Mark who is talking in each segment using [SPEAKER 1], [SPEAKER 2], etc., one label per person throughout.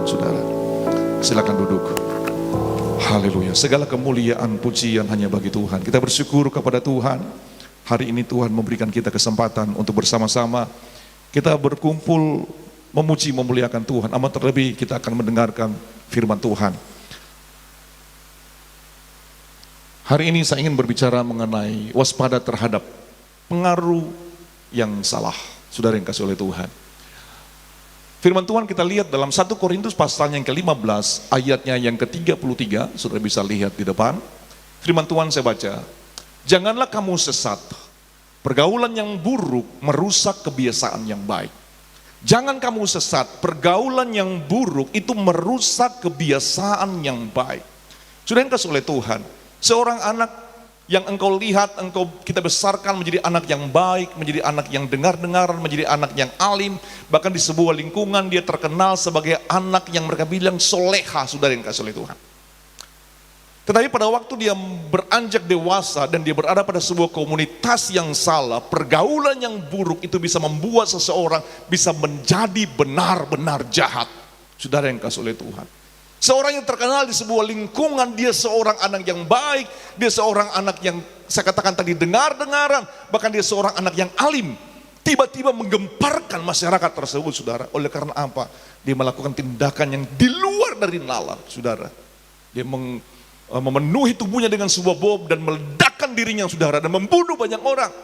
[SPEAKER 1] saudara. Silakan duduk. Haleluya. Segala kemuliaan, pujian hanya bagi Tuhan. Kita bersyukur kepada Tuhan. Hari ini Tuhan memberikan kita kesempatan untuk bersama-sama kita berkumpul memuji, memuliakan Tuhan. Amat terlebih kita akan mendengarkan firman Tuhan. Hari ini saya ingin berbicara mengenai waspada terhadap pengaruh yang salah. Saudara yang kasih oleh Tuhan. Firman Tuhan kita lihat dalam 1 Korintus pasal yang ke-15 ayatnya yang ke-33. Saudara bisa lihat di depan. Firman Tuhan saya baca. Janganlah kamu sesat. Pergaulan yang buruk merusak kebiasaan yang baik. Jangan kamu sesat. Pergaulan yang buruk itu merusak kebiasaan yang baik. Saudara yang kasih oleh Tuhan. Seorang anak yang engkau lihat, kita besarkan menjadi anak yang baik, menjadi anak yang dengar-dengaran, menjadi anak yang alim, bahkan di sebuah lingkungan dia terkenal sebagai anak yang mereka bilang soleha, saudara yang kasih oleh Tuhan. Tetapi pada waktu dia beranjak dewasa dan dia berada pada sebuah komunitas yang salah, pergaulan yang buruk itu bisa membuat seseorang bisa menjadi benar-benar jahat, saudara yang kasih oleh Tuhan. Seorang yang terkenal di sebuah lingkungan, dia seorang anak yang baik, dia seorang anak yang saya katakan tadi dengar-dengaran, bahkan dia seorang anak yang alim, tiba-tiba menggemparkan masyarakat tersebut, saudara. Oleh karena apa? Dia melakukan tindakan yang di luar dari nalar, saudara. Dia memenuhi tubuhnya dengan sebuah bom dan meledakkan dirinya, saudara, dan membunuh banyak orang.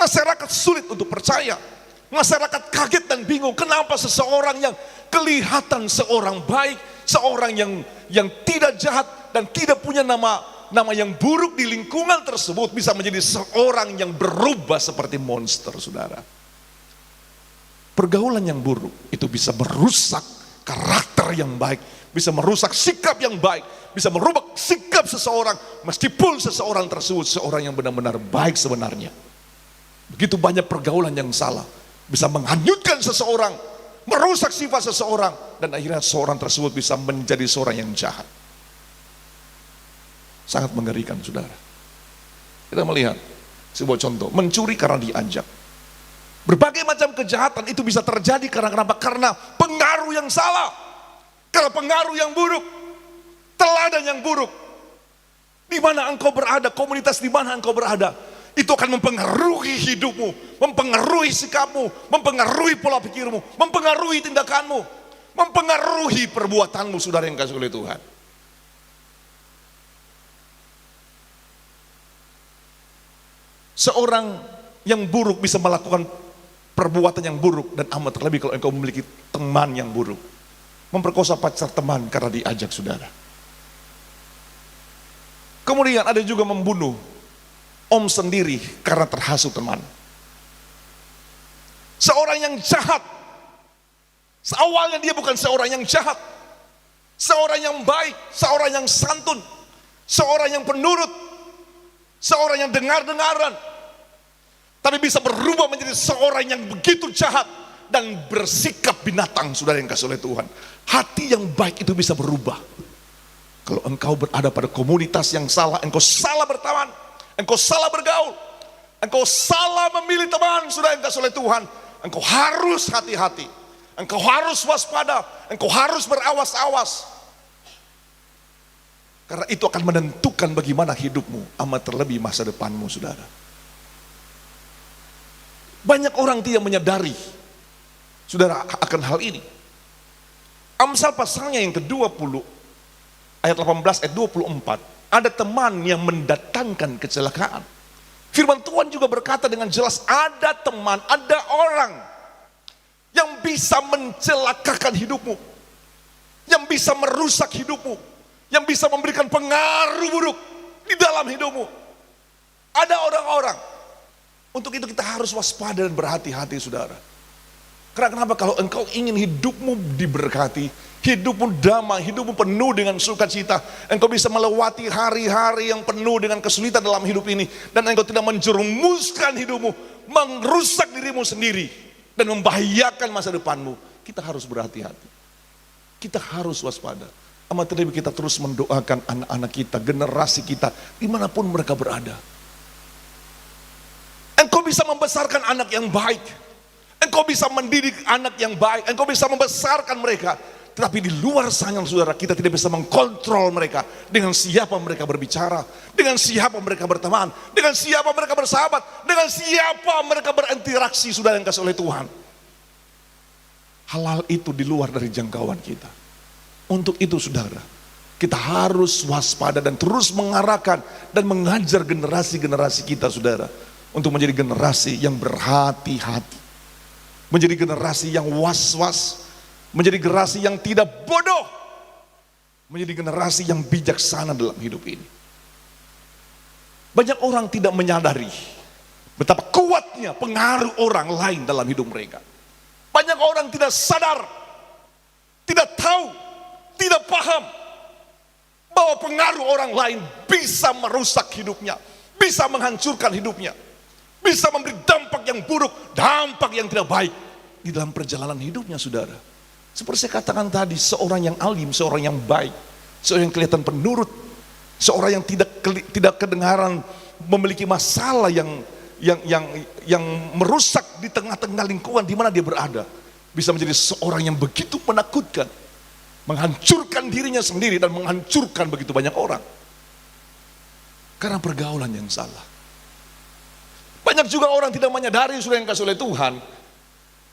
[SPEAKER 1] Masyarakat sulit untuk percaya. Masyarakat kaget dan bingung, kenapa seseorang yang kelihatan seorang baik, seorang yang tidak jahat dan tidak punya nama yang buruk di lingkungan tersebut bisa menjadi seorang yang berubah seperti monster, saudara. Pergaulan yang buruk itu bisa merusak karakter yang baik, bisa merusak sikap yang baik, bisa merubah sikap seseorang meskipun seseorang tersebut seorang yang benar-benar baik sebenarnya. Begitu banyak pergaulan yang salah bisa menghanyutkan seseorang, merusak sifat seseorang, dan akhirnya seorang tersebut bisa menjadi seorang yang jahat. Sangat mengerikan, saudara. Kita melihat sebuah contoh, mencuri karena diajak. Berbagai macam kejahatan itu bisa terjadi karena kenapa? Karena pengaruh yang salah, karena pengaruh yang buruk, teladan yang buruk. Di mana engkau berada, komunitas di mana engkau berada, itu akan mempengaruhi hidupmu, mempengaruhi sikapmu, mempengaruhi pola pikirmu, mempengaruhi tindakanmu, mempengaruhi perbuatanmu, saudara yang kasih oleh Tuhan. Seorang yang buruk bisa melakukan perbuatan yang buruk, dan amat terlebih kalau engkau memiliki teman yang buruk. Memperkosa pacar teman karena diajak, saudara. Kemudian ada juga membunuh om sendiri karena terhasut teman. Seorang yang jahat, awalnya dia bukan seorang yang jahat, seorang yang baik, seorang yang santun, seorang yang penurut, seorang yang dengar-dengaran, tapi bisa berubah menjadi seorang yang begitu jahat dan bersikap binatang, saudara yang kasih oleh Tuhan. Hati yang baik itu bisa berubah. Kalau engkau berada pada komunitas yang salah, engkau salah berteman, engkau salah bergaul, engkau salah memilih teman, saudara yang kasih oleh Tuhan, engkau harus hati-hati, engkau harus waspada, engkau harus berawas-awas. Karena itu akan menentukan bagaimana hidupmu, amat terlebih masa depanmu, saudara. Banyak orang tidak menyadari, saudara, akan hal ini. Amsal pasalnya yang ke-20, ayat 18, ayat 24. Ada teman yang mendatangkan kecelakaan. Firman Tuhan juga berkata dengan jelas, ada teman, ada orang yang bisa mencelakakan hidupmu, yang bisa merusak hidupmu, yang bisa memberikan pengaruh buruk di dalam hidupmu. Ada orang-orang. Untuk itu kita harus waspada dan berhati-hati, saudara. Karena kenapa? Kalau engkau ingin hidupmu diberkati, hidupmu damai, hidupmu penuh dengan sukacita, engkau bisa melewati hari-hari yang penuh dengan kesulitan dalam hidup ini, dan engkau tidak menjerumuskan hidupmu, merusak dirimu sendiri, dan membahayakan masa depanmu, kita harus berhati-hati. Kita harus waspada. Amat terlebih kita terus mendoakan anak-anak kita, generasi kita, dimanapun mereka berada. Engkau bisa membesarkan anak yang baik, engkau bisa mendidik anak yang baik, engkau bisa membesarkan mereka Tetapi di luar sana saudara, kita tidak bisa mengkontrol mereka. Dengan siapa mereka berbicara, dengan siapa mereka berteman, dengan siapa mereka bersahabat, dengan siapa mereka berinteraksi, saudara yang kasih oleh Tuhan. Hal-hal itu di luar dari jangkauan kita. Untuk itu saudara, kita harus waspada dan terus mengarahkan dan mengajar generasi-generasi kita saudara, untuk menjadi generasi yang berhati-hati, menjadi generasi yang was-was, menjadi generasi yang tidak bodoh, menjadi generasi yang bijaksana dalam hidup ini. Banyak orang tidak menyadari betapa kuatnya pengaruh orang lain dalam hidup mereka. Banyak orang tidak sadar, tidak tahu, tidak paham bahwa pengaruh orang lain bisa merusak hidupnya, bisa menghancurkan hidupnya, bisa memberi dampak yang buruk, dampak yang tidak baik di dalam perjalanan hidupnya saudara. Seperti saya katakan tadi, seorang yang alim, seorang yang baik, seorang yang kelihatan penurut, seorang yang tidak kedengaran memiliki masalah yang merusak di tengah-tengah lingkungan di mana dia berada, bisa menjadi seorang yang begitu menakutkan, menghancurkan dirinya sendiri dan menghancurkan begitu banyak orang karena pergaulan yang salah. Banyak juga orang tidak menyadari, saudara yang kasih oleh Tuhan,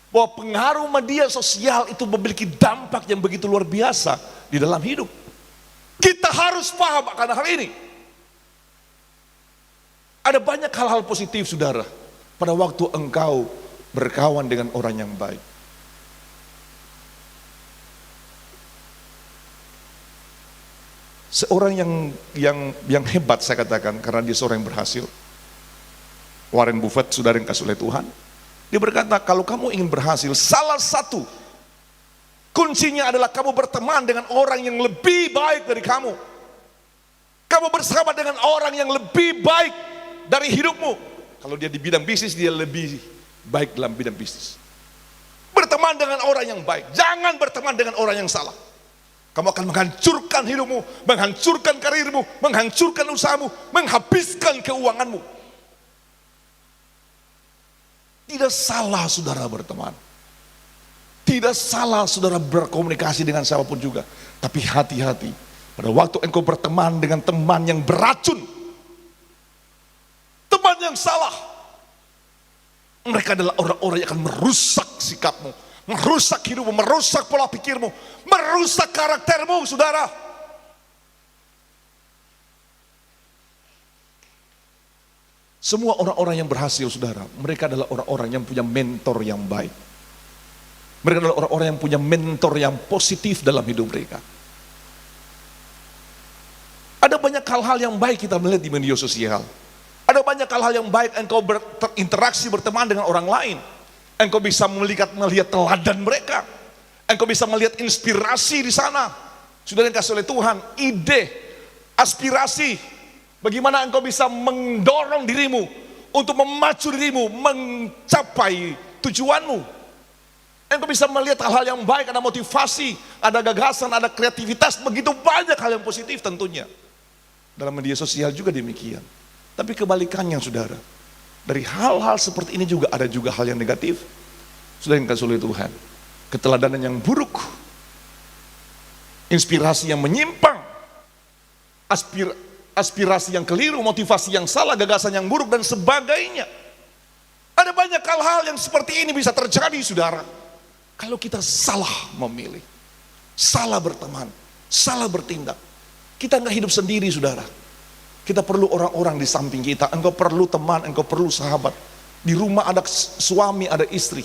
[SPEAKER 1] bahwa pengaruh media sosial itu memiliki dampak yang begitu luar biasa di dalam hidup. Kita harus paham akan hal ini. Ada banyak hal-hal positif saudara pada waktu engkau berkawan dengan orang yang baik. Seorang yang hebat saya katakan, karena dia seorang yang berhasil, Warren Buffett, saudara yang kasih oleh Tuhan. Dia berkata, kalau kamu ingin berhasil, salah satu kuncinya adalah kamu berteman dengan orang yang lebih baik dari kamu. Kamu bersahabat dengan orang yang lebih baik dari hidupmu. Kalau dia di bidang bisnis, dia lebih baik dalam bidang bisnis. Berteman dengan orang yang baik, jangan berteman dengan orang yang salah. Kamu akan menghancurkan hidupmu, menghancurkan karirmu, menghancurkan usahamu, menghabiskan keuanganmu. Tidak salah saudara berteman, tidak salah saudara berkomunikasi dengan siapapun juga. Tapi hati-hati pada waktu engkau berteman dengan teman yang beracun, teman yang salah. Mereka adalah orang-orang yang akan merusak sikapmu, merusak hidupmu, merusak pola pikirmu, merusak karaktermu saudara. Semua orang-orang yang berhasil saudara, mereka adalah orang-orang yang punya mentor yang baik. Mereka adalah orang-orang yang punya mentor yang positif dalam hidup mereka. Ada banyak hal-hal yang baik kita melihat di media sosial. Ada banyak hal-hal yang baik engkau berinteraksi, berteman dengan orang lain. Engkau bisa melihat teladan mereka. Engkau bisa melihat inspirasi di sana. Sudah yang kasih oleh Tuhan, ide, aspirasi. Bagaimana engkau bisa mendorong dirimu untuk memacu dirimu mencapai tujuanmu. Engkau bisa melihat hal-hal yang baik, ada motivasi, ada gagasan, ada kreativitas, begitu banyak hal yang positif tentunya. Dalam media sosial juga demikian. Tapi kebalikannya saudara, dari hal-hal seperti ini juga ada juga hal yang negatif. Sudah yang kasih oleh Tuhan, keteladanan yang buruk, inspirasi yang menyimpang, aspirasi yang keliru, motivasi yang salah, gagasan yang buruk dan sebagainya. Ada banyak hal-hal yang seperti ini bisa terjadi saudara, kalau kita salah memilih, salah berteman, salah bertindak. Kita nggak hidup sendiri saudara, kita perlu orang-orang di samping kita. Engkau perlu teman, engkau perlu sahabat. Di rumah ada suami, ada istri,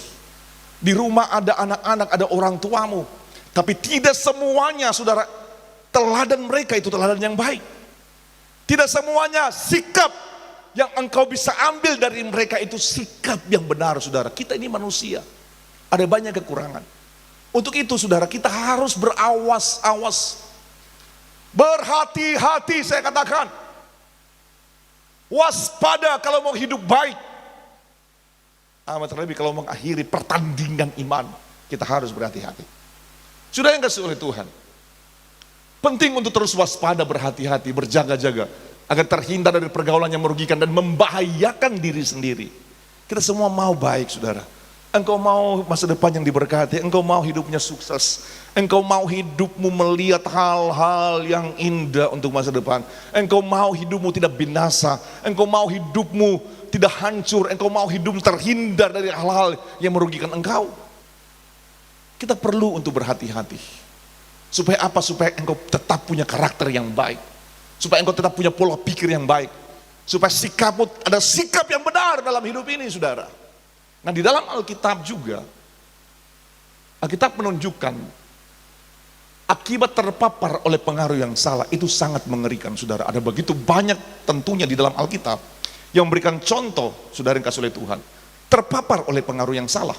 [SPEAKER 1] di rumah ada anak-anak, ada orang tuamu. Tapi tidak semuanya saudara, teladan mereka itu teladan yang baik. Tidak semuanya sikap yang engkau bisa ambil dari mereka itu sikap yang benar saudara. Kita ini manusia, ada banyak kekurangan. Untuk itu saudara, kita harus berawas-awas, berhati-hati saya katakan, waspada kalau mau hidup baik. Amat terlebih kalau mengakhiri pertandingan iman, kita harus berhati-hati. Sudah yang kasih oleh Tuhan, penting untuk terus waspada, berhati-hati, berjaga-jaga agar terhindar dari pergaulan yang merugikan dan membahayakan diri sendiri. Kita semua mau baik saudara, Engkau mau masa depan yang diberkati, engkau mau hidupnya sukses, engkau mau hidupmu melihat hal-hal yang indah untuk masa depan, engkau mau hidupmu tidak binasa, engkau mau hidupmu tidak hancur, engkau mau hidupmu terhindar dari hal-hal yang merugikan engkau. Kita perlu untuk berhati-hati. Supaya apa? Supaya engkau tetap punya karakter yang baik, supaya engkau tetap punya pola pikir yang baik, supaya sikapmu ada sikap yang benar dalam hidup ini, saudara. Nah, di dalam Alkitab juga, Alkitab menunjukkan akibat terpapar oleh pengaruh yang salah itu sangat mengerikan, saudara. Ada begitu banyak tentunya di dalam Alkitab yang memberikan contoh, saudara yang kasih oleh Tuhan, terpapar oleh pengaruh yang salah.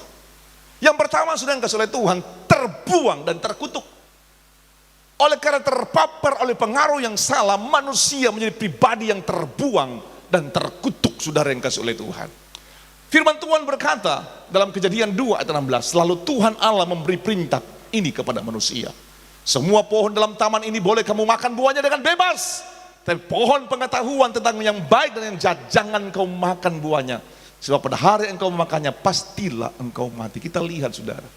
[SPEAKER 1] Yang pertama, saudara yang kasih oleh Tuhan, terbuang dan terkutuk. Oleh karena terpapar oleh pengaruh yang salah, manusia menjadi pribadi yang terbuang dan terkutuk, saudara yang kasih oleh Tuhan. Firman Tuhan berkata dalam Kejadian 2 ayat 16, lalu Tuhan Allah memberi perintah ini kepada manusia. Semua pohon dalam taman ini boleh kamu makan buahnya dengan bebas. Tapi pohon pengetahuan tentang yang baik dan yang jahat, jangan kau makan buahnya. Sebab pada hari engkau memakannya, pastilah engkau mati. Kita lihat, saudara.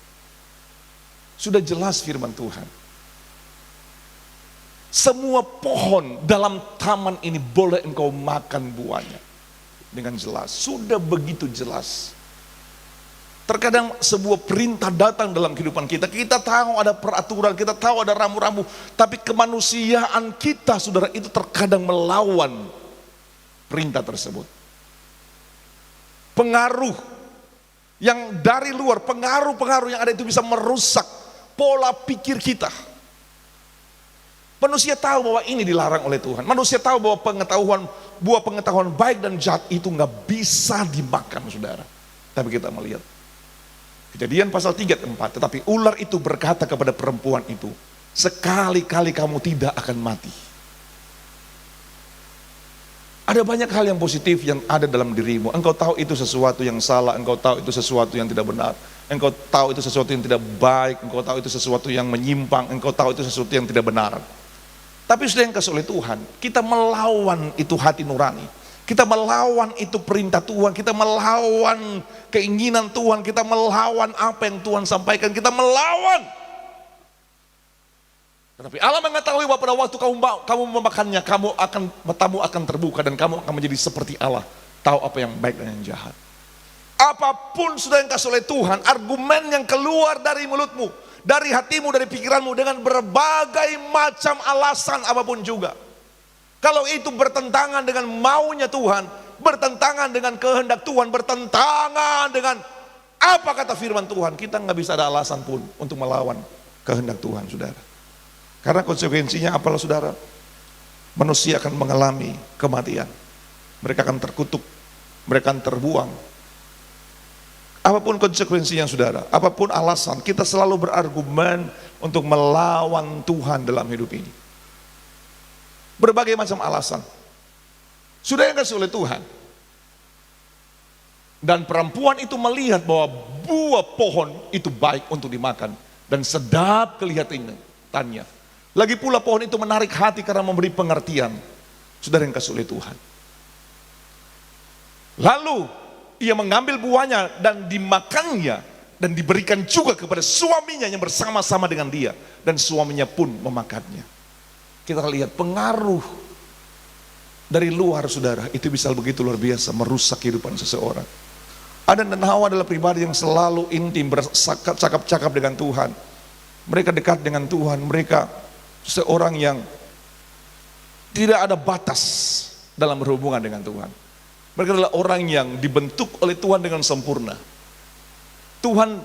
[SPEAKER 1] Sudah jelas firman Tuhan. Semua pohon dalam taman ini boleh engkau makan buahnya. Dengan jelas, sudah begitu jelas. Terkadang sebuah perintah datang dalam kehidupan kita, kita tahu ada peraturan, kita tahu ada rambu-rambu, tapi kemanusiaan kita, saudara, itu terkadang melawan perintah tersebut. Pengaruh yang dari luar, pengaruh-pengaruh yang ada itu bisa merusak pola pikir kita. Manusia tahu bahwa ini dilarang oleh Tuhan. Manusia tahu bahwa buah pengetahuan baik dan jahat itu nggak bisa dimakan, saudara. Tapi kita melihat Kejadian pasal 3 ayat 4, tetapi ular itu berkata kepada perempuan itu, sekali-kali kamu tidak akan mati. Ada banyak hal yang positif yang ada dalam dirimu. Engkau tahu itu sesuatu yang salah, engkau tahu itu sesuatu yang tidak benar, engkau tahu itu sesuatu yang tidak baik, engkau tahu itu sesuatu yang menyimpang, engkau tahu itu sesuatu yang tidak benar. Tapi sudah yang kasih oleh Tuhan, kita melawan itu hati nurani, kita melawan itu perintah Tuhan, kita melawan keinginan Tuhan, kita melawan apa yang Tuhan sampaikan, kita melawan. Tetapi Allah mengetahui bahwa pada waktu kamu memakannya, matamu akan terbuka dan kamu akan menjadi seperti Allah, tahu apa yang baik dan yang jahat. Apapun sudah yang kasih oleh Tuhan, argumen yang keluar dari mulutmu, dari hatimu, dari pikiranmu, dengan berbagai macam alasan apapun juga, kalau itu bertentangan dengan maunya Tuhan, bertentangan dengan kehendak Tuhan, bertentangan dengan apa kata firman Tuhan, kita nggak bisa ada alasan pun untuk melawan kehendak Tuhan, saudara. Karena konsekuensinya apalah, saudara? Manusia akan mengalami kematian. Mereka akan terkutuk, mereka akan terbuang. Apapun konsekuensinya, saudara, apapun alasan, kita selalu berargumen untuk melawan Tuhan dalam hidup ini. Berbagai macam alasan. Sudah yang kasih oleh Tuhan. Dan perempuan itu melihat bahwa buah pohon itu baik untuk dimakan dan sedap kelihatannya. Lagi pula pohon itu menarik hati karena memberi pengertian. Saudara yang kasih oleh Tuhan. Lalu ia mengambil buahnya dan dimakannya dan diberikan juga kepada suaminya yang bersama-sama dengan dia, dan suaminya pun memakannya. Kita lihat pengaruh dari luar, saudara, itu bisa begitu luar biasa merusak kehidupan seseorang. Adam dan Hawa adalah pribadi yang selalu intim, bercakap-cakap dengan Tuhan. Mereka dekat dengan Tuhan, mereka seorang yang tidak ada batas dalam berhubungan dengan Tuhan. Mereka adalah orang yang dibentuk oleh Tuhan dengan sempurna. Tuhan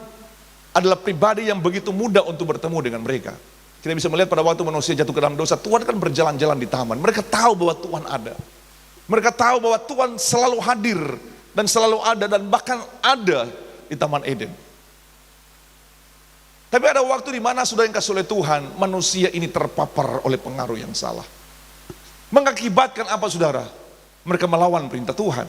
[SPEAKER 1] adalah pribadi yang begitu mudah untuk bertemu dengan mereka. Kita bisa melihat pada waktu manusia jatuh ke dalam dosa, Tuhan kan berjalan-jalan di taman. Mereka tahu bahwa Tuhan ada. Mereka tahu bahwa Tuhan selalu hadir dan selalu ada, dan bahkan ada di Taman Eden. Tapi ada waktu di mana, sudah yang kasih oleh Tuhan, manusia ini terpapar oleh pengaruh yang salah. Mengakibatkan apa, saudara? Mereka melawan perintah Tuhan.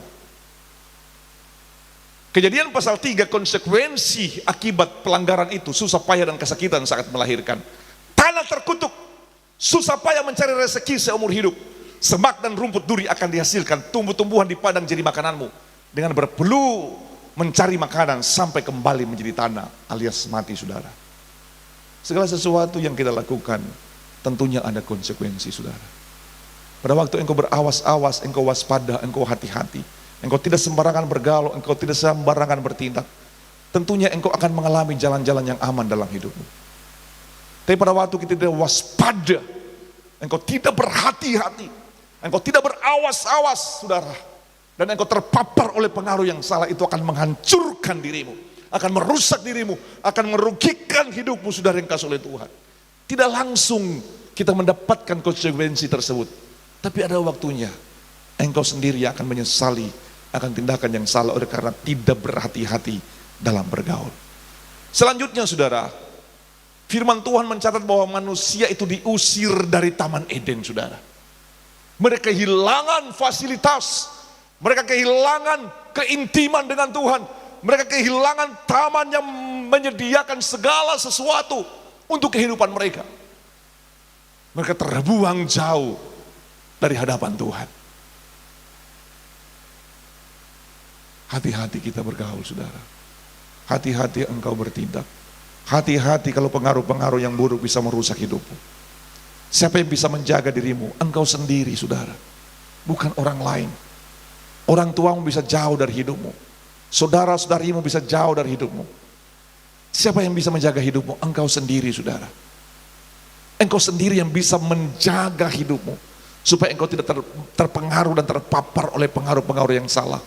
[SPEAKER 1] Kejadian pasal 3, konsekuensi akibat pelanggaran itu, susah payah dan kesakitan saat melahirkan. Tanah terkutuk, susah payah mencari rezeki seumur hidup. Semak dan rumput duri akan dihasilkan, tumbuh-tumbuhan di padang jadi makananmu. Dengan berpeluh mencari makanan sampai kembali menjadi tanah alias mati, saudara. Segala sesuatu yang kita lakukan tentunya ada konsekuensi, saudara. Pada waktu engkau berawas-awas, engkau waspada, engkau hati-hati, engkau tidak sembarangan bergaul, engkau tidak sembarangan bertindak, tentunya engkau akan mengalami jalan-jalan yang aman dalam hidupmu. Tapi pada waktu kita tidak waspada, engkau tidak berhati-hati, engkau tidak berawas-awas, saudara, dan engkau terpapar oleh pengaruh yang salah, itu akan menghancurkan dirimu, akan merusak dirimu, akan merugikan hidupmu, saudara yang kasih oleh Tuhan. Tidak langsung kita mendapatkan konsekuensi tersebut, tapi ada waktunya engkau sendiri akan menyesali akan tindakan yang salah oleh karena tidak berhati-hati dalam bergaul. Selanjutnya, saudara, firman Tuhan mencatat bahwa manusia itu diusir dari Taman Eden, saudara. Mereka kehilangan fasilitas, mereka kehilangan keintiman dengan Tuhan, mereka kehilangan taman yang menyediakan segala sesuatu untuk kehidupan mereka. Mereka terbuang jauh dari hadapan Tuhan. Hati-hati kita bergaul, saudara. Hati-hati engkau bertindak. Hati-hati kalau pengaruh-pengaruh yang buruk bisa merusak hidupmu. Siapa yang bisa menjaga dirimu? Engkau sendiri, saudara, bukan orang lain. Orang tuamu bisa jauh dari hidupmu, saudara-saudarimu bisa jauh dari hidupmu. Siapa yang bisa menjaga hidupmu? Engkau sendiri, saudara. Engkau sendiri yang bisa menjaga hidupmu, supaya engkau tidak terpengaruh dan terpapar oleh pengaruh-pengaruh yang salah,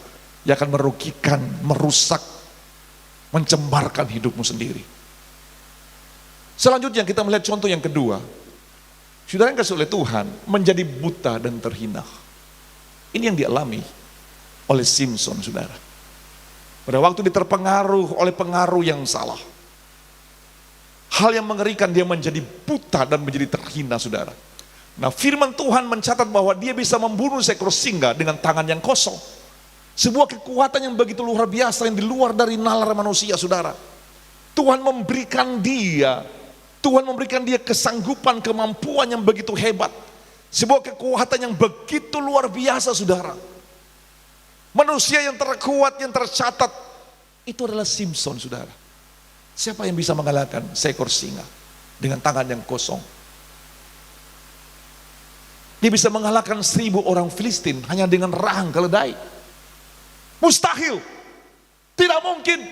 [SPEAKER 1] yang akan merugikan, merusak, mencembarkan hidupmu sendiri. Selanjutnya kita melihat contoh yang kedua. Saudara yang kasih oleh Tuhan, menjadi buta dan terhina. Ini yang dialami oleh Simson, saudara. Pada waktu dia terpengaruh oleh pengaruh yang salah, hal yang mengerikan, dia menjadi buta dan menjadi terhina, saudara. Nah, firman Tuhan mencatat bahwa dia bisa membunuh seekor singa dengan tangan yang kosong. Sebuah kekuatan yang begitu luar biasa, yang di luar dari nalar manusia, saudara. Tuhan memberikan dia kesanggupan, kemampuan yang begitu hebat. Sebuah kekuatan yang begitu luar biasa, saudara. Manusia yang terkuat, yang tercatat, itu adalah Simson, saudara. Siapa yang bisa mengalahkan seekor singa dengan tangan yang kosong? Dia bisa mengalahkan 1000 orang Filistin hanya dengan rahang keledai. Mustahil, tidak mungkin,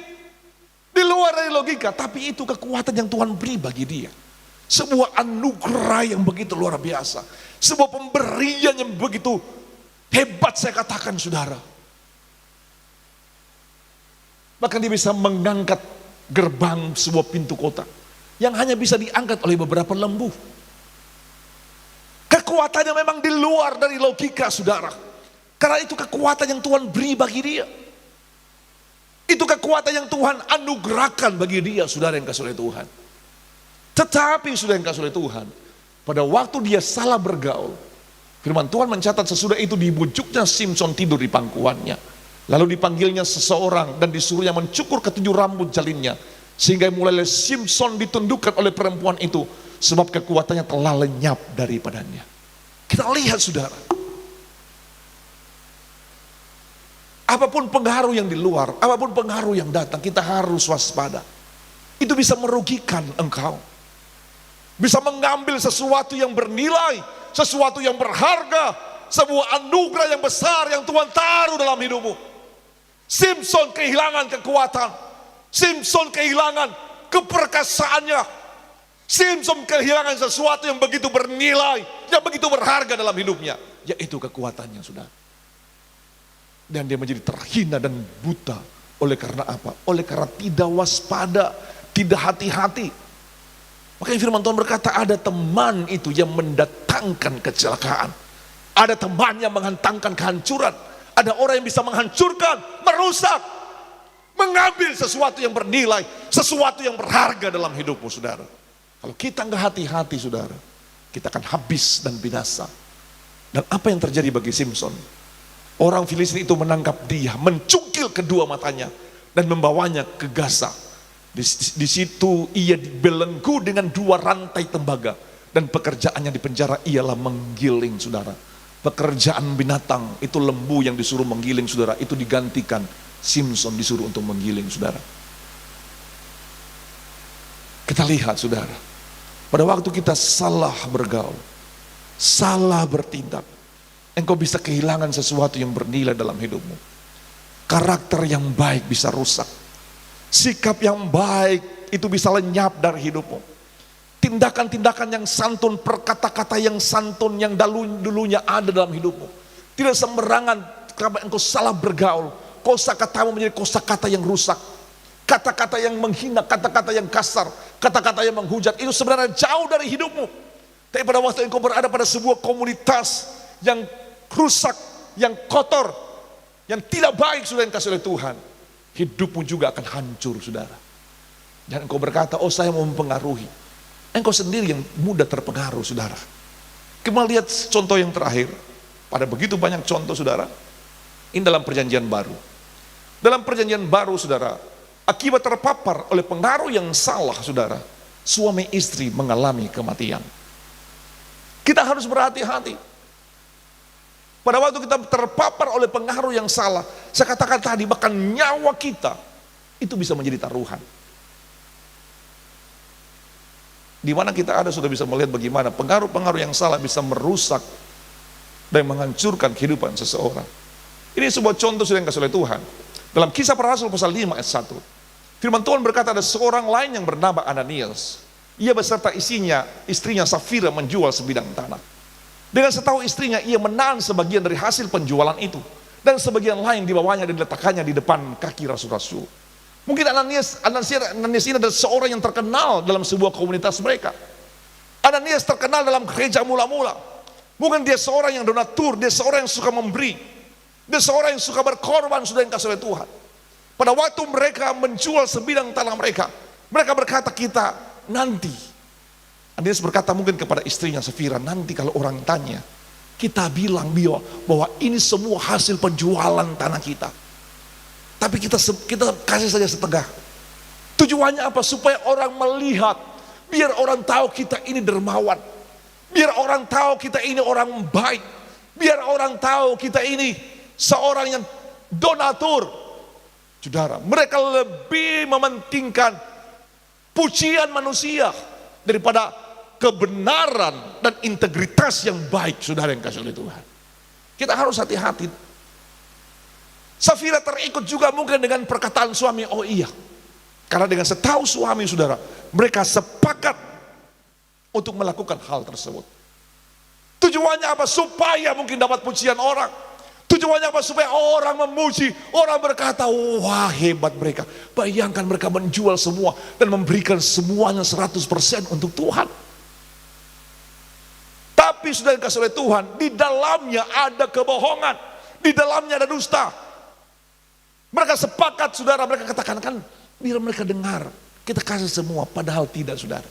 [SPEAKER 1] di luar dari logika. Tapi itu kekuatan yang Tuhan beri bagi dia. Sebuah anugerah yang begitu luar biasa, sebuah pemberian yang begitu hebat, saya katakan, saudara. Bahkan dia bisa mengangkat gerbang sebuah pintu kota yang hanya bisa diangkat oleh beberapa lembu. Kekuatannya memang di luar dari logika, saudara. Karena itu kekuatan yang Tuhan beri bagi dia. Itu kekuatan yang Tuhan anugerahkan bagi dia, saudara yang kasih oleh Tuhan. Tetapi saudara yang kasih oleh Tuhan, pada waktu dia salah bergaul, firman Tuhan mencatat sesudah itu dibujuknya Simson tidur di pangkuannya. Lalu dipanggilnya seseorang dan disuruhnya mencukur ketujuh rambut jalinnya, sehingga mulai Simson ditundukkan oleh perempuan itu, sebab kekuatannya telah lenyap daripadanya. Kita lihat, saudara, apapun pengaruh yang di luar, apapun pengaruh yang datang, kita harus waspada. Itu bisa merugikan engkau, bisa mengambil sesuatu yang bernilai, sesuatu yang berharga, sebuah anugerah yang besar yang Tuhan taruh dalam hidupmu. Simson kehilangan kekuatan, Simson kehilangan keperkasaannya, Simson kehilangan sesuatu yang begitu bernilai, yang begitu berharga dalam hidupnya, yaitu kekuatannya, saudara. Dan dia menjadi terhina dan buta. Oleh karena apa? Oleh karena tidak waspada, tidak hati-hati. Makanya firman Tuhan berkata, ada teman itu yang mendatangkan kecelakaan, ada teman yang menghantarkan kehancuran. Ada orang yang bisa menghancurkan, merusak, mengambil sesuatu yang bernilai, sesuatu yang berharga dalam hidupmu, saudara. Kalau kita nggak hati-hati, saudara, kita akan habis dan binasa. Dan apa yang terjadi bagi Simson? Orang Filistin itu menangkap dia, mencungkil kedua matanya dan membawanya ke Gaza. Di situ ia dibelenggu dengan 2 rantai tembaga, dan pekerjaannya di penjara ialah menggiling, saudara, Pekerjaan binatang, itu lembu yang disuruh menggiling saudara, itu digantikan Simson disuruh untuk menggiling saudara. Kita lihat saudara, pada waktu kita salah bergaul, salah bertindak, engkau bisa kehilangan sesuatu yang bernilai dalam hidupmu. Karakter yang baik bisa rusak, sikap yang baik itu bisa lenyap dari hidupmu. Tindakan-tindakan yang santun, perkata-kata yang santun yang dulunya ada dalam hidupmu. Tidak sembarangan karena engkau salah bergaul, kosakatamu menjadi kosakata yang rusak. Kata-kata yang menghina, kata-kata yang kasar, kata-kata yang menghujat, itu sebenarnya jauh dari hidupmu. Tapi pada waktu engkau berada pada sebuah komunitas yang rusak, yang kotor, yang tidak baik sudah yang kasih oleh Tuhan, hidupmu juga akan hancur saudara. Dan engkau berkata, oh saya mau mempengaruhi. Engkau sendiri yang mudah terpengaruh saudara. Kita lihat contoh yang terakhir. Pada begitu banyak contoh saudara, ini dalam perjanjian baru. Dalam perjanjian baru saudara, akibat terpapar oleh pengaruh yang salah saudara, suami istri mengalami kematian. Kita harus berhati-hati. Pada waktu kita terpapar oleh pengaruh yang salah, saya katakan tadi, bahkan nyawa kita itu bisa menjadi taruhan. Di mana kita ada sudah bisa melihat bagaimana pengaruh-pengaruh yang salah bisa merusak dan menghancurkan kehidupan seseorang. Ini sebuah contoh sudah yang kasih oleh Tuhan. Dalam Kisah Para Rasul pasal 5 ayat 1, firman Tuhan berkata, ada seorang lain yang bernama Ananias. Ia beserta istrinya Safira menjual sebidang tanah. Dengan setahu istrinya, ia menahan sebagian dari hasil penjualan itu, dan sebagian lain dibawanya dan diletakkannya di depan kaki rasul-rasul. Mungkin Ananias ini adalah seorang yang terkenal dalam sebuah komunitas mereka. Ananias terkenal dalam gereja mula-mula. Mungkin dia seorang yang donatur, dia seorang yang suka memberi, dia seorang yang suka berkorban sudah yang kasih oleh Tuhan. Pada waktu mereka menjual sebidang tanah mereka, mereka berkata, kita nanti, Ananias berkata mungkin kepada istrinya Safira, nanti kalau orang tanya, kita bilang bahwa ini semua hasil penjualan tanah kita. Tapi kita kasih saja setengah. Tujuannya apa? Supaya orang melihat, biar orang tahu kita ini dermawan, biar orang tahu kita ini orang baik, biar orang tahu kita ini seorang yang donatur. Saudara, mereka lebih mementingkan pujian manusia daripada kebenaran dan integritas yang baik, saudara yang kasih oleh Tuhan. Kita harus hati-hati. Safira terikut juga mungkin dengan perkataan suami, oh iya, karena dengan setahu suami saudara, mereka sepakat untuk melakukan hal tersebut. Tujuannya apa? Supaya mungkin dapat pujian orang. Tujuannya apa? Supaya orang memuji, orang berkata, wah hebat mereka. Bayangkan mereka menjual semua dan memberikan semuanya 100% untuk Tuhan. Tapi sudah dikasih oleh Tuhan, di dalamnya ada kebohongan, di dalamnya ada dusta. Mereka sepakat saudara, mereka katakan kan biar mereka dengar, kita kasih semua, padahal tidak saudara.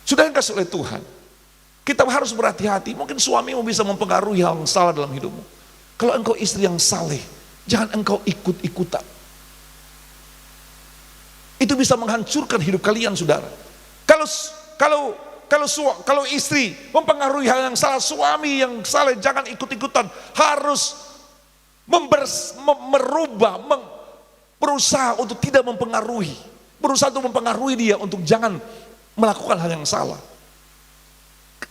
[SPEAKER 1] Sudah yang kasih oleh Tuhan, kita harus berhati-hati. Mungkin suamimu bisa mempengaruhi hal yang salah dalam hidupmu. Kalau engkau istri yang saleh, jangan engkau ikut-ikutan. Itu bisa menghancurkan hidup kalian saudara. Kalau istri mempengaruhi hal yang salah, suami yang saleh jangan ikut-ikutan, harus berusaha untuk tidak mempengaruhi, berusaha untuk mempengaruhi dia untuk jangan melakukan hal yang salah.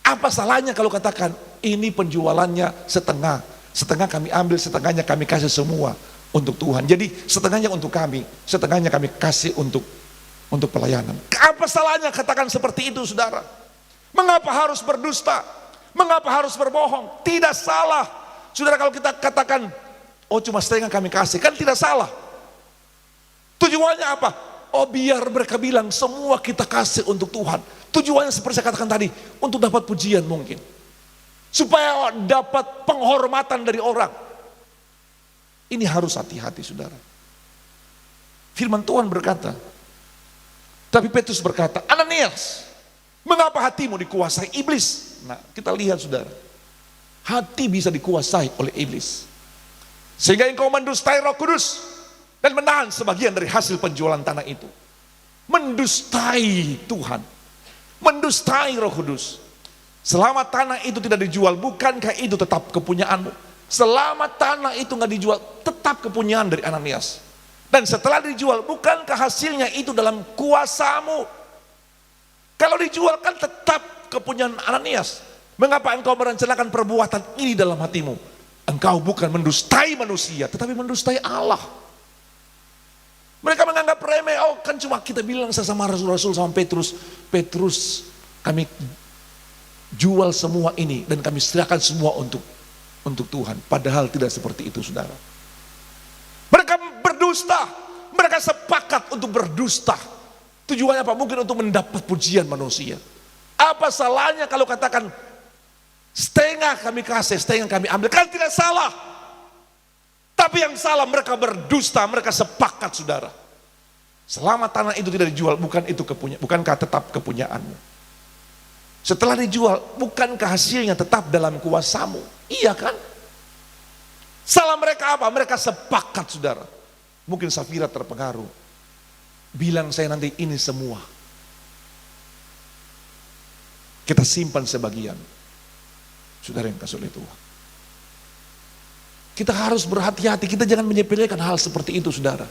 [SPEAKER 1] Apa salahnya kalau katakan ini penjualannya setengah kami ambil, setengahnya kami kasih semua untuk Tuhan. Jadi setengahnya untuk kami, setengahnya kami kasih untuk pelayanan. Apa salahnya katakan seperti itu saudara? Mengapa harus berdusta? Mengapa harus berbohong? Tidak salah saudara kalau kita katakan, oh cuma setengah kami kasih, kan tidak salah. Tujuannya apa? Oh biar mereka bilang semua kita kasih untuk Tuhan. Tujuannya seperti saya katakan tadi, untuk dapat pujian mungkin, supaya dapat penghormatan dari orang. Ini harus hati-hati saudara. Firman Tuhan berkata, tapi Petrus berkata, Ananias, mengapa hatimu dikuasai iblis? Nah kita lihat saudara, hati bisa dikuasai oleh iblis, sehingga engkau mendustai Roh Kudus dan menahan sebagian dari hasil penjualan tanah itu. Mendustai Tuhan, mendustai Roh Kudus. Selama tanah itu tidak dijual, bukankah itu tetap kepunyaanmu? Selama tanah itu nggak dijual, tetap kepunyaan dari Ananias. Dan setelah dijual, bukankah hasilnya itu dalam kuasamu? Kalau dijual kan tetap kepunyaan Ananias. Mengapa engkau merencanakan perbuatan ini dalam hatimu? Engkau bukan mendustai manusia, tetapi mendustai Allah. Mereka menganggap remeh, oh kan cuma kita bilang sesama rasul-rasul sama Petrus, Petrus kami jual semua ini dan kami serahkan semua untuk Tuhan. Padahal tidak seperti itu, saudara. Mereka berdusta, mereka sepakat untuk berdusta. Tujuannya apa? Mungkin untuk mendapat pujian manusia. Apa salahnya kalau katakan setengah kami kasih, setengah kami ambil? Kan tidak salah. Tapi yang salah mereka berdusta, mereka sepakat, saudara. Selama tanah itu tidak dijual, bukankah tetap kepunyaanmu? Setelah dijual, bukankah hasilnya tetap dalam kuasamu? Iya kan? Salah mereka apa? Mereka sepakat, saudara. Mungkin Safira terpengaruh. Bilang saya nanti ini semua. Kita simpan sebagian. Saudara yang kasih oleh Tuhan. Kita harus berhati-hati, kita jangan menyepelekan hal seperti itu, saudara.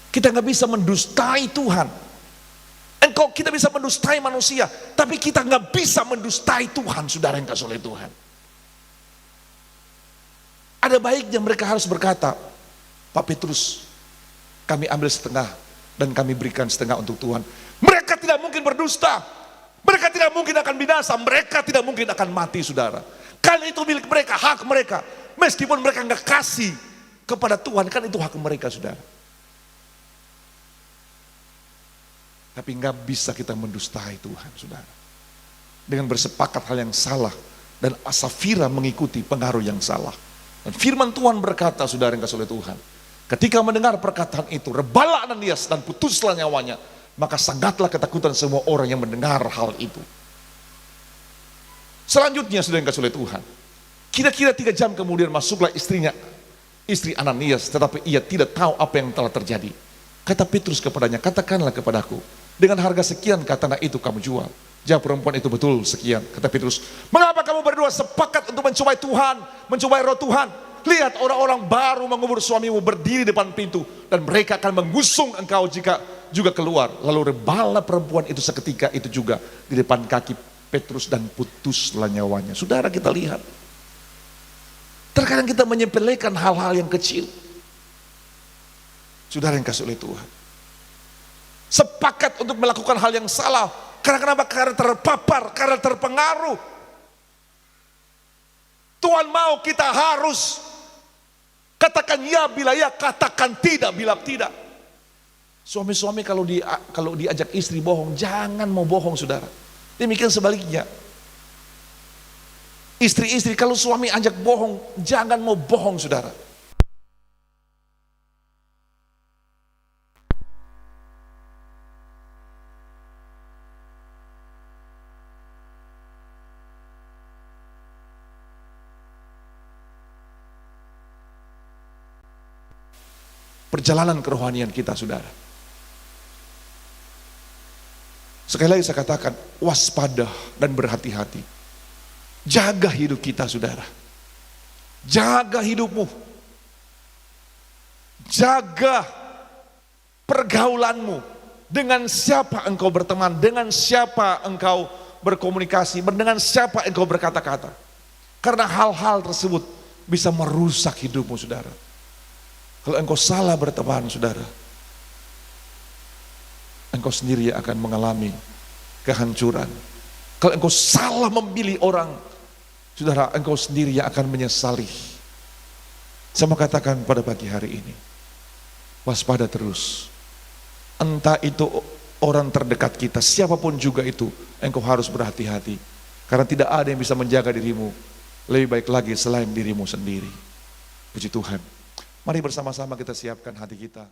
[SPEAKER 1] Kita nggak bisa mendustai Tuhan. Kita bisa mendustai manusia, tapi kita nggak bisa mendustai Tuhan, saudara yang kasih oleh Tuhan. Ada baiknya mereka harus berkata, Pak Petrus, kami ambil setengah dan kami berikan setengah untuk Tuhan. Mereka tidak mungkin berdusta, mereka tidak mungkin akan binasa, mereka tidak mungkin akan mati, saudara. Kan itu milik mereka, hak mereka. Meskipun mereka nggak kasih kepada Tuhan, kan itu hak mereka, saudara. Tapi nggak bisa kita mendustai Tuhan, saudara. Dengan bersepakat hal yang salah dan Safira mengikuti pengaruh yang salah. Dan firman Tuhan berkata, saudara yang kasih oleh Tuhan, ketika mendengar perkataan itu, rebalah Ananias dan putuslah nyawanya. Maka sangatlah ketakutan semua orang yang mendengar hal itu. Selanjutnya, saudara yang kasih oleh Tuhan, kira-kira 3 jam kemudian masuklah istri Ananias, tetapi ia tidak tahu apa yang telah terjadi. Kata Petrus kepadanya, katakanlah kepadaku, dengan harga sekian tanah itu kamu jual. Jawab perempuan itu, betul sekian. Kata Petrus, mengapa kamu berdua sepakat untuk mencobai Tuhan, mencobai roh Tuhan? Lihat, orang-orang baru mengubur suamimu berdiri depan pintu, dan mereka akan mengusung engkau jika juga keluar. Lalu rebalah perempuan itu seketika itu juga di depan kaki Petrus dan putuslah nyawanya. Saudara, kita lihat, terkadang kita menyepelekan hal-hal yang kecil. Saudara yang kasih oleh Tuhan, sepakat untuk melakukan hal yang salah. Karena kenapa? Karena terpapar, karena terpengaruh. Tuhan mau kita harus katakan ya bila ya, katakan tidak bila tidak. Suami-suami kalau diajak istri bohong, jangan mau bohong, saudara. Demikian sebaliknya. Istri-istri kalau suami ajak bohong, jangan mau bohong, saudara. Perjalanan kerohanian kita, saudara. Sekali lagi saya katakan, waspada dan berhati-hati. Jaga hidup kita, saudara. Jaga hidupmu. Jaga pergaulanmu. Dengan siapa engkau berteman, dengan siapa engkau berkomunikasi, dengan siapa engkau berkata-kata. Karena hal-hal tersebut bisa merusak hidupmu, saudara. Kalau engkau salah berteman, saudara, engkau sendiri akan mengalami kehancuran. Kalau engkau salah memilih orang, saudara, engkau sendiri yang akan menyesali. Saya mau katakan pada pagi hari ini, waspada terus. Entah itu orang terdekat kita, siapapun juga itu, engkau harus berhati-hati. Karena tidak ada yang bisa menjaga dirimu lebih baik lagi selain dirimu sendiri. Puji Tuhan. Mari bersama-sama kita siapkan hati kita.